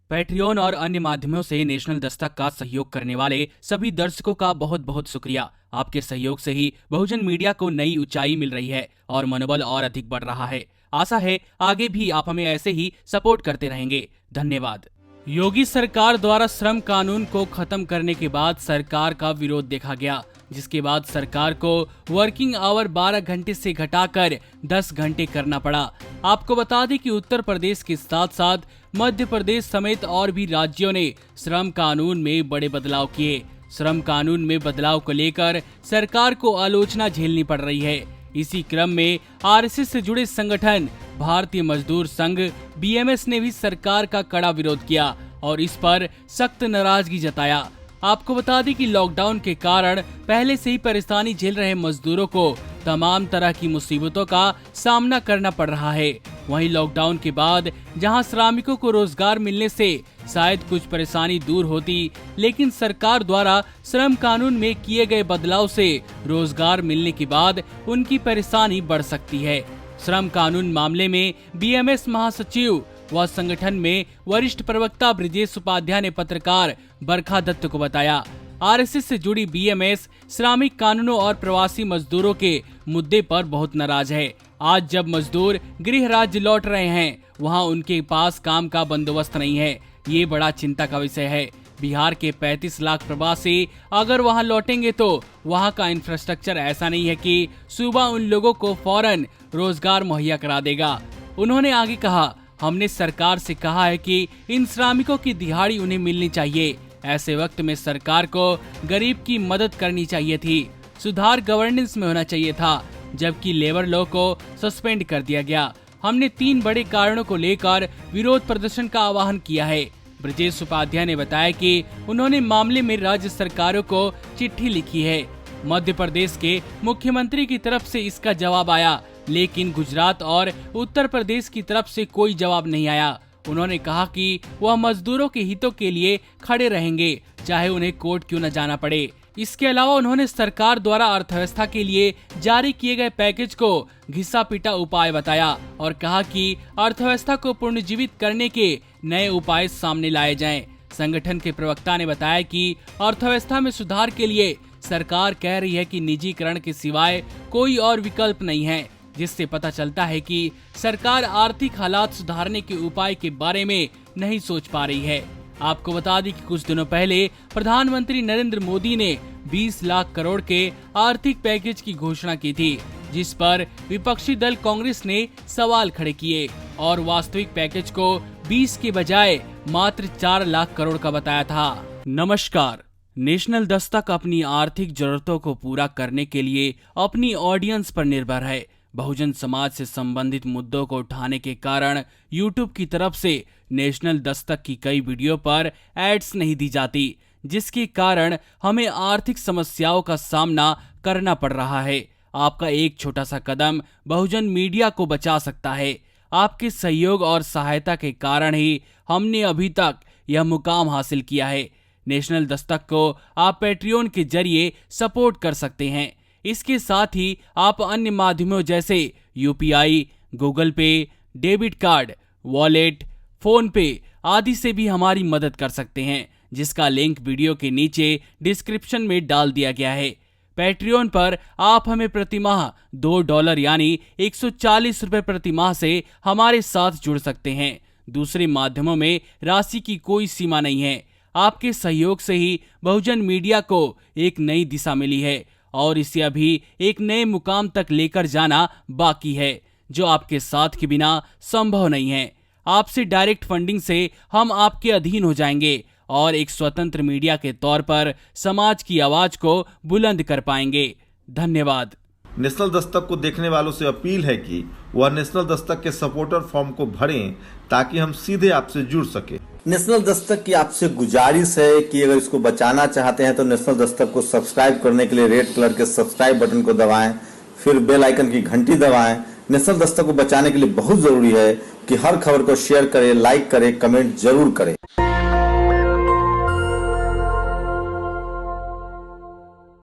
Patreon और अन्य माध्यमों से नेशनल दस्तक का सहयोग करने वाले सभी दर्शकों का बहुत बहुत शुक्रिया। आपके सहयोग से ही बहुजन मीडिया को नई ऊंचाई मिल रही है और मनोबल और अधिक बढ़ रहा है। आशा है आगे भी आप हमें ऐसे ही सपोर्ट करते रहेंगे। धन्यवाद। योगी सरकार द्वारा श्रम कानून को खत्म करने के बाद सरकार का विरोध देखा गया, जिसके बाद सरकार को वर्किंग आवर 12 घंटे से घटाकर 10 घंटे करना पड़ा। आपको बता दें कि उत्तर प्रदेश के साथ साथ मध्य प्रदेश समेत और भी राज्यों ने श्रम कानून में बड़े बदलाव किए। श्रम कानून में बदलाव को लेकर सरकार को आलोचना झेलनी पड़ रही है। इसी क्रम में आरएसएस से जुड़े संगठन भारतीय मजदूर संघ बीएमएस ने भी सरकार का कड़ा विरोध किया और इस पर सख्त नाराजगी जताया। आपको बता दें कि लॉकडाउन के कारण पहले से ही परेशानी झेल रहे मजदूरों को तमाम तरह की मुसीबतों का सामना करना पड़ रहा है। वहीं लॉकडाउन के बाद जहां श्रमिकों को रोजगार मिलने से शायद कुछ परेशानी दूर होती, लेकिन सरकार द्वारा श्रम कानून में किए गए बदलाव से रोजगार मिलने के बाद उनकी परेशानी बढ़ सकती है। श्रम कानून मामले में बीएमएस महासचिव व संगठन में वरिष्ठ प्रवक्ता ब्रिजेश उपाध्याय ने पत्रकार बरखा दत्त को बताया, आरएसएस से जुड़ी बीएमएस श्रमिक कानूनों और प्रवासी मजदूरों के मुद्दे पर बहुत नाराज है। आज जब मजदूर गृह राज्य लौट रहे हैं, वहां उनके पास काम का बंदोबस्त नहीं है। ये बड़ा चिंता का विषय है। बिहार के 35 लाख प्रवासी अगर वहां लौटेंगे तो वहां का इंफ्रास्ट्रक्चर ऐसा नहीं है कि सूबा उन लोगों को फौरन रोजगार मुहैया करा देगा। उन्होंने आगे कहा, हमने सरकार से कहा है कि इन श्रमिकों की दिहाड़ी उन्हें मिलनी चाहिए। ऐसे वक्त में सरकार को गरीब की मदद करनी चाहिए थी। सुधार गवर्नेंस में होना चाहिए था, जबकि लेबर लॉ को सस्पेंड कर दिया गया। हमने 3 बड़े कारणों को लेकर विरोध प्रदर्शन का आह्वान किया है। ब्रजेश उपाध्याय ने बताया कि उन्होंने मामले में राज्य सरकारों को चिट्ठी लिखी है। मध्य प्रदेश के मुख्यमंत्री की तरफ से इसका जवाब आया, लेकिन गुजरात और उत्तर प्रदेश की तरफ से कोई जवाब नहीं आया। उन्होंने कहा कि वह मजदूरों के हितों के लिए खड़े रहेंगे, चाहे उन्हें कोर्ट क्यों न जाना पड़े। इसके अलावा उन्होंने सरकार द्वारा अर्थव्यवस्था के लिए जारी किए गए पैकेज को घिसा पीटा उपाय बताया और कहा कि अर्थव्यवस्था को पुनर्जीवित करने के नए उपाय सामने लाए जाएं। संगठन के प्रवक्ता ने बताया कि अर्थव्यवस्था में सुधार के लिए सरकार कह रही है कि निजीकरण के सिवाय कोई और विकल्प नहीं है, जिससे पता चलता है कि सरकार आर्थिक हालात सुधारने के उपाय के बारे में नहीं सोच पा रही है। आपको बता दें कि कुछ दिनों पहले प्रधानमंत्री नरेंद्र मोदी ने 20 लाख करोड़ के आर्थिक पैकेज की घोषणा की थी, जिस पर विपक्षी दल कांग्रेस ने सवाल खड़े किए और वास्तविक पैकेज को 20 के बजाय मात्र 4 लाख करोड़ का बताया था। नमस्कार। नेशनल दस्तक अपनी आर्थिक जरूरतों को पूरा करने के लिए अपनी ऑडियंस पर निर्भर है। बहुजन समाज से संबंधित मुद्दों को उठाने के कारण यूट्यूब की तरफ से नेशनल दस्तक की कई वीडियो पर एड्स नहीं दी जाती, जिसके कारण हमें आर्थिक समस्याओं का सामना करना पड़ रहा है। आपका एक छोटा सा कदम बहुजन मीडिया को बचा सकता है। आपके सहयोग और सहायता के कारण ही हमने अभी तक यह मुकाम हासिल किया है। नेशनल दस्तक को आप पैट्रियन के जरिए सपोर्ट कर सकते हैं। इसके साथ ही आप अन्य माध्यमों जैसे यूपीआई, गूगल पे, डेबिट कार्ड, वॉलेट, फोन पे आदि से भी हमारी मदद कर सकते हैं, जिसका लिंक वीडियो के नीचे डिस्क्रिप्शन में डाल दिया गया है। पैट्रियन पर आप हमें प्रतिमाह $2 यानी 140 रुपए प्रतिमाह से हमारे साथ जुड़ सकते हैं। दूसरे माध्यमों में राशि की कोई सीमा नहीं है। आपके सहयोग से ही बहुजन मीडिया को एक नई दिशा मिली है और इसे अभी एक नए मुकाम तक लेकर जाना बाकी है, जो आपके साथ के बिना संभव नहीं है। आपसे डायरेक्ट फंडिंग से हम आपके अधीन हो जाएंगे और एक स्वतंत्र मीडिया के तौर पर समाज की आवाज को बुलंद कर पाएंगे। धन्यवाद। नेशनल दस्तक को देखने वालों से अपील है कि वह नेशनल दस्तक के सपोर्टर फॉर्म को भरें ताकि हम सीधे आपसे जुड़ सके। नेशनल दस्तक की आपसे गुजारिश है कि अगर इसको बचाना चाहते हैं तो नेशनल दस्तक को सब्सक्राइब करने के लिए रेड कलर के सब्सक्राइब बटन को दबाएं, फिर बेल आइकन की घंटी दबाएं। नेशनल दस्तक को बचाने के लिए बहुत जरूरी है कि हर खबर को शेयर करें, लाइक करें, कमेंट जरूर करें।